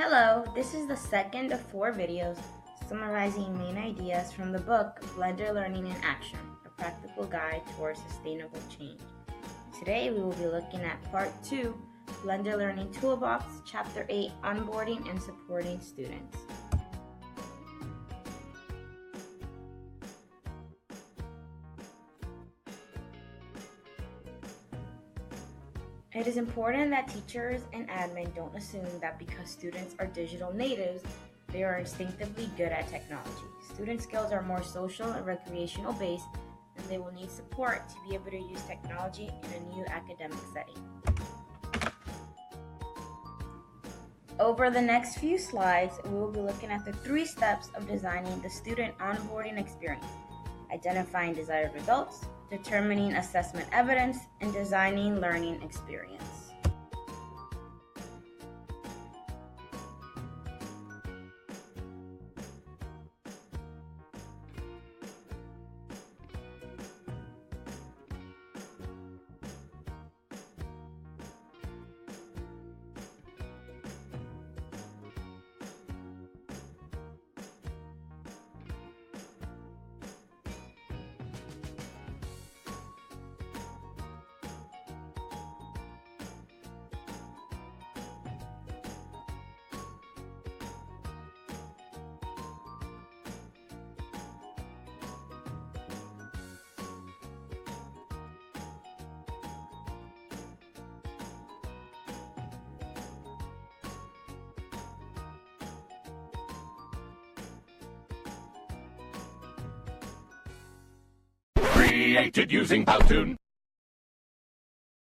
Hello, this is the second of 4 videos summarizing main ideas from the book Blended Learning in Action, a practical guide towards sustainable change. Today we will be looking at Part 2, Blended Learning Toolbox, Chapter 8, Onboarding and Supporting Students. It is important that teachers and admin don't assume that because students are digital natives, they are instinctively good at technology. Student skills are more social and recreational based, and they will need support to be able to use technology in a new academic setting. Over the next few slides, we will be looking at the 3 steps of designing the student onboarding experience: identifying desired results, determining assessment evidence, and designing learning experience. Created using Powtoon.